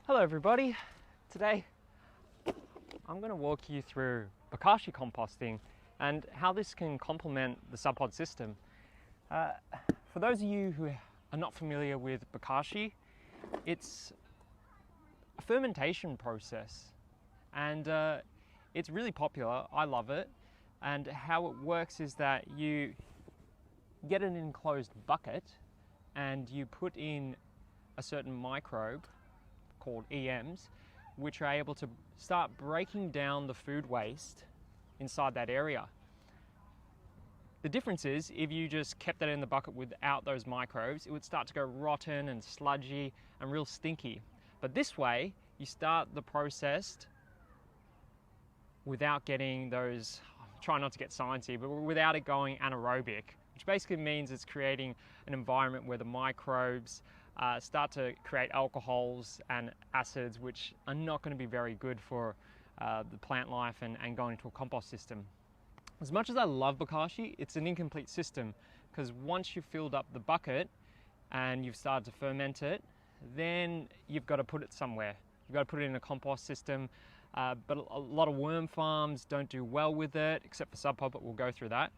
Hello everybody. Today I'm going to walk you through Bokashi composting and how this can complement the Subpod system. For those of you who are not familiar with Bokashi, it's a fermentation process and it's really popular. I love it. And how it works is that you get an enclosed bucket and you put in a certain microbe called EMs, which are able to start breaking down the food waste inside that area. The difference is if you just kept that in the bucket without those microbes, it would start to go rotten and sludgy and real stinky. But this way, you start the process without getting those, try not to get sciencey, but without it going anaerobic, which basically means it's creating an environment where the microbes start to create alcohols and acids, which are not going to be very good for the plant life and going into a compost system. As much as I love Bokashi, it's an incomplete system because once you've filled up the bucket and you've started to ferment it, then you've got to put it somewhere. You've got to put it in a compost system, but a lot of worm farms don't do well with it, except for Subpod, but we'll go through that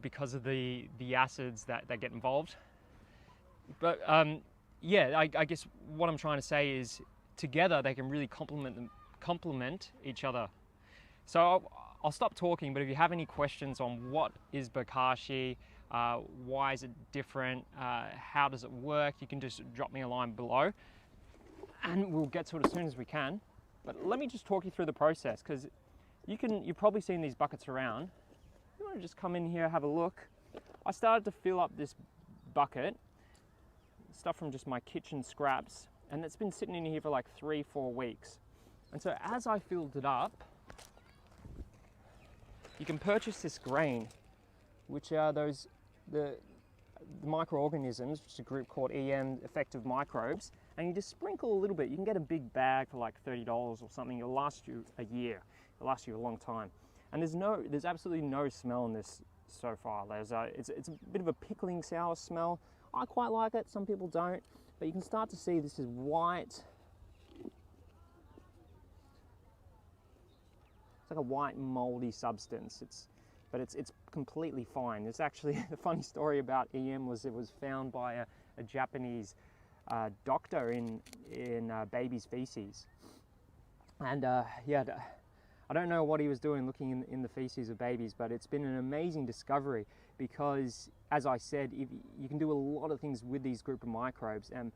because of the acids that get involved. But yeah, I guess what I'm trying to say is together they can really complement each other. So I'll stop talking, but if you have any questions on what is Bokashi, why is it different, how does it work, you can just drop me a line below and we'll get to it as soon as we can. But let me just talk you through the process because you've probably seen these buckets around. You want to just come in here, have a look. I started to fill up this bucket, stuff from just my kitchen scraps, and it's been sitting in here for like 3-4 weeks. And so as I filled it up, you can purchase this grain, which are the microorganisms, which is a group called Effective Microbes, and you just sprinkle a little bit. You can get a big bag for like $30 or something. It'll last you a year. It'll last you a long time. And there's absolutely no smell in this so far. It's a bit of a pickling sour smell. I quite like it, some people don't, but you can start to see this is white. It's like a white moldy substance, but it's completely fine. There's actually a funny story about EM was it was found by a Japanese doctor in babies' feces. And yeah, I don't know what he was doing looking in the feces of babies, but it's been an amazing discovery because, as I said, you can do a lot of things with these group of microbes, and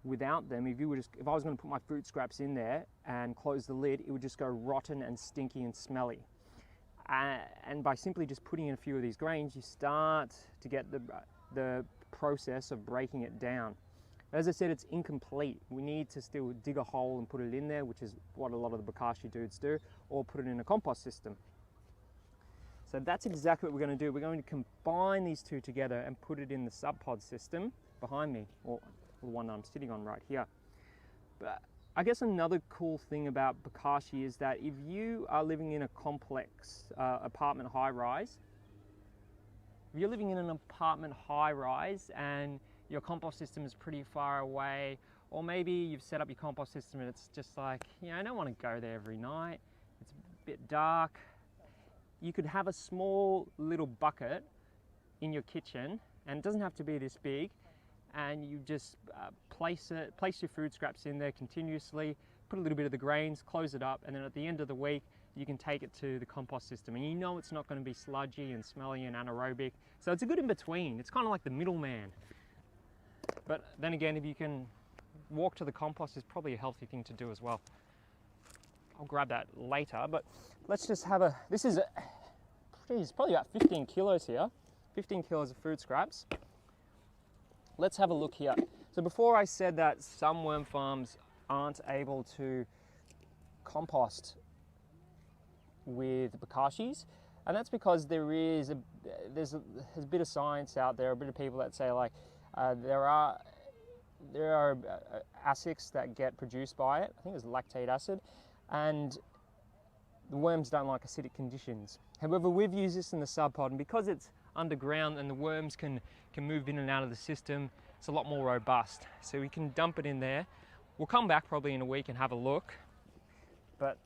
without them, if I was going to put my fruit scraps in there and close the lid, it would just go rotten and stinky and smelly. And by simply just putting in a few of these grains, you start to get the process of breaking it down. As I said, it's incomplete. We need to still dig a hole and put it in there, which is what a lot of the Bokashi dudes do, or put it in a compost system. So that's exactly what we're going to do. We're going to combine these two together and put it in the Subpod system behind me, or the one I'm sitting on right here. But I guess another cool thing about Bokashi is that if you are living in a complex apartment high-rise, if you're living in an apartment high-rise and your compost system is pretty far away, or maybe you've set up your compost system and it's just like, I don't want to go there every night, it's a bit dark. You could have a small little bucket in your kitchen, and it doesn't have to be this big, and you just place your food scraps in there continuously, put a little bit of the grains, close it up, and then at the end of the week you can take it to the compost system, and you know it's not going to be sludgy and smelly and anaerobic. So it's a good in between. It's kind of like the middleman. But then again, if you can walk to the compost, is probably a healthy thing to do as well. I'll grab that later, but let's just have this is probably about 15 kilos here, 15 kilos of food scraps. Let's have a look here. So before I said that some worm farms aren't able to compost with Bokashis, and that's because there's a bit of science out there, a bit of people that say like there are acids that get produced by it. I think it's lactate acid, and the worms don't like acidic conditions. However, we've used this in the Subpod, and because it's underground and the worms can move in and out of the system, it's a lot more robust. So we can dump it in there. We'll come back probably in a week and have a look, but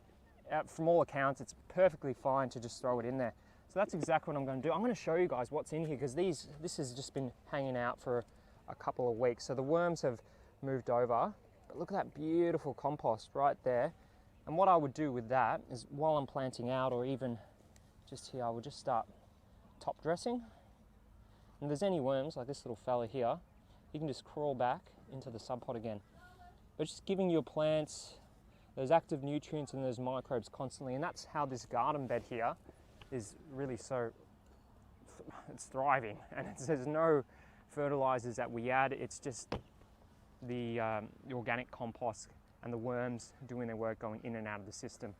from all accounts, it's perfectly fine to just throw it in there. So that's exactly what I'm going to do. I'm going to show you guys what's in here, because this has just been hanging out for a couple of weeks. So the worms have moved over, but look at that beautiful compost right there. And what I would do with that is, while I'm planting out, or even just here, I would just start top dressing. And if there's any worms, like this little fella here, you can just crawl back into the Subpod again. But just giving your plants those active nutrients and those microbes constantly. And that's how this garden bed here is really it's thriving. And there's no fertilizers that we add. It's just the organic compost and the worms doing their work, going in and out of the system.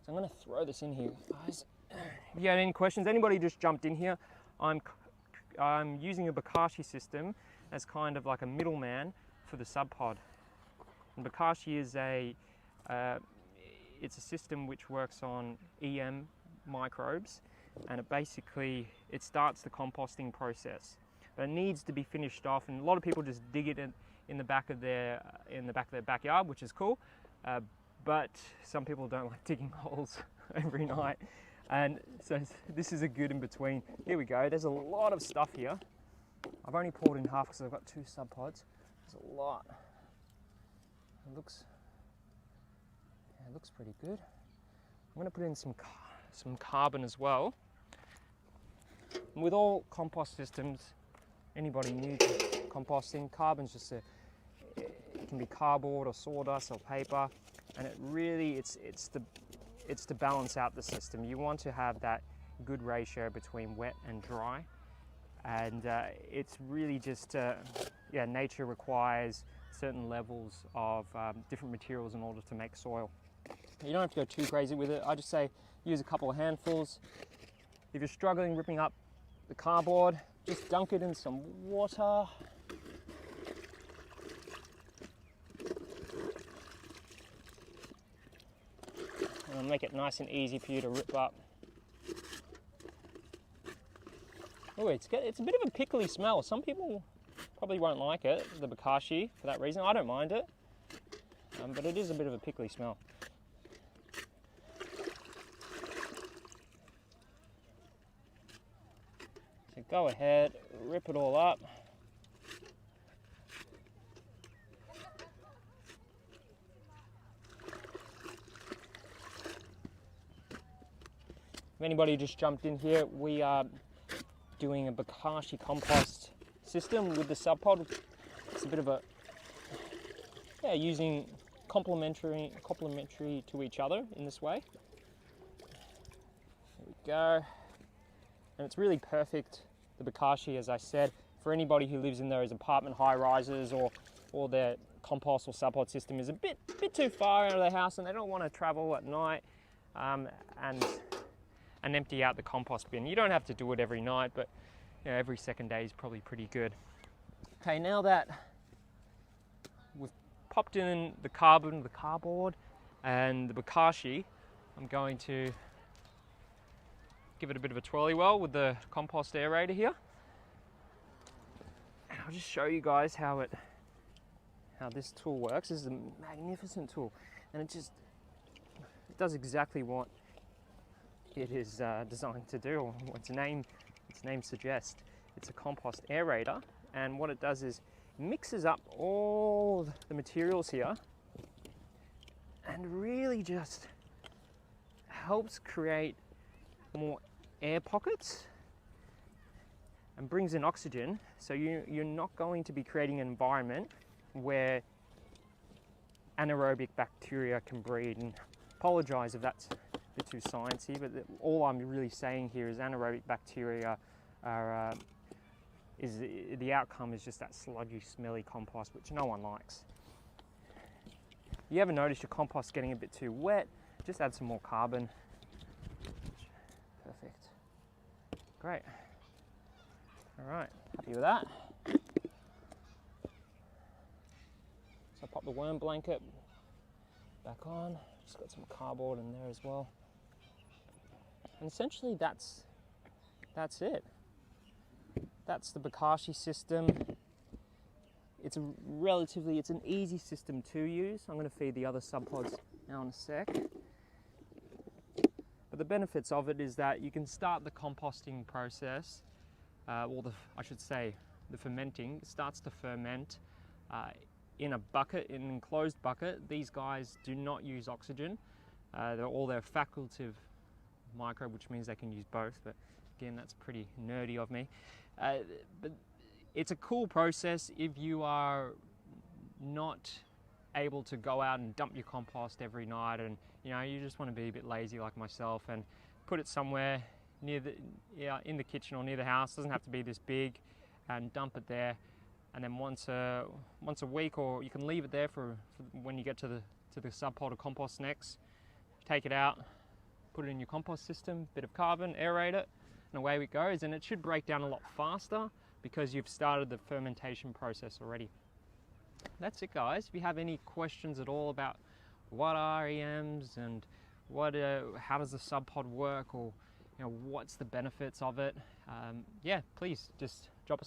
So I'm going to throw this in here, guys. If you had any questions, anybody just jumped in here, I'm using a Bokashi system as kind of like a middleman for the Subpod. And Bokashi is it's a system which works on EM microbes, and it starts the composting process. But it needs to be finished off, and a lot of people just dig it in the back of their backyard, which is cool. But some people don't like digging holes every night, and so this is a good in between. Here we go. There's a lot of stuff here. I've only poured in half because I've got 2 Subpods. There's a lot. It looks pretty good. I'm going to put in some carbon as well. And with all compost systems, anybody new to composting, carbon's just it can be cardboard or sawdust or paper, and it really it's to balance out the system. You want to have that good ratio between wet and dry, and it's really just nature requires certain levels of different materials in order to make soil. You don't have to go too crazy with it. I just say use a couple of handfuls. If you're struggling ripping up the cardboard, just dunk it in some water. And make it nice and easy for you to rip up. Oh, it's a bit of a pickly smell. Some people probably won't like it, the Bokashi, for that reason. I don't mind it, but it is a bit of a pickly smell. So go ahead, rip it all up. If anybody just jumped in here, we are doing a Bokashi compost system with the Subpod. It's a bit of using complementary to each other in this way. There we go. And it's really perfect, the Bokashi, as I said, for anybody who lives in those apartment high-rises, or their compost or Subpod system is a bit too far out of their house and they don't want to travel at night and empty out the compost bin. You don't have to do it every night, but every second day is probably pretty good. Okay, now that we've popped in the carbon, the cardboard, and the Bokashi, I'm going to give it a bit of a twirly whirl with the compost aerator here. And I'll just show you guys how this tool works. This is a magnificent tool, and it does exactly what it is designed to do, or what its name suggests. It's a compost aerator, and what it does is mixes up all the materials here and really just helps create more air pockets and brings in oxygen. So you're not going to be creating an environment where anaerobic bacteria can breed. And apologize if that's a bit too sciencey, but all I'm really saying here is anaerobic bacteria the outcome is just that sludgy, smelly compost, which no one likes. You ever notice your compost getting a bit too wet? Just add some more carbon. Perfect. Great. All right, happy with that. So pop the worm blanket back on. Just got some cardboard in there as well. And essentially that's it. That's the Bokashi system. it's an easy system to use. I'm going to feed the other subpods now in a sec. But the benefits of it is that you can start the composting process, or I should say the fermenting. It starts to ferment in a bucket, in an enclosed bucket. These guys do not use oxygen. They're facultative microbe, which means they can use both, but again, that's pretty nerdy of me. But it's a cool process if you are not able to go out and dump your compost every night, and you just want to be a bit lazy like myself and put it somewhere near in the kitchen or near the house. It doesn't have to be this big, and dump it there. And then once a week, or you can leave it there for when you get to the subpod or compost next. Take it out, put it in your compost system, bit of carbon, aerate it, and away it goes. And it should break down a lot faster because you've started the fermentation process already. That's it, guys. If you have any questions at all about what are EMs and how does the subpod work, or what's the benefits of it, yeah, please just drop us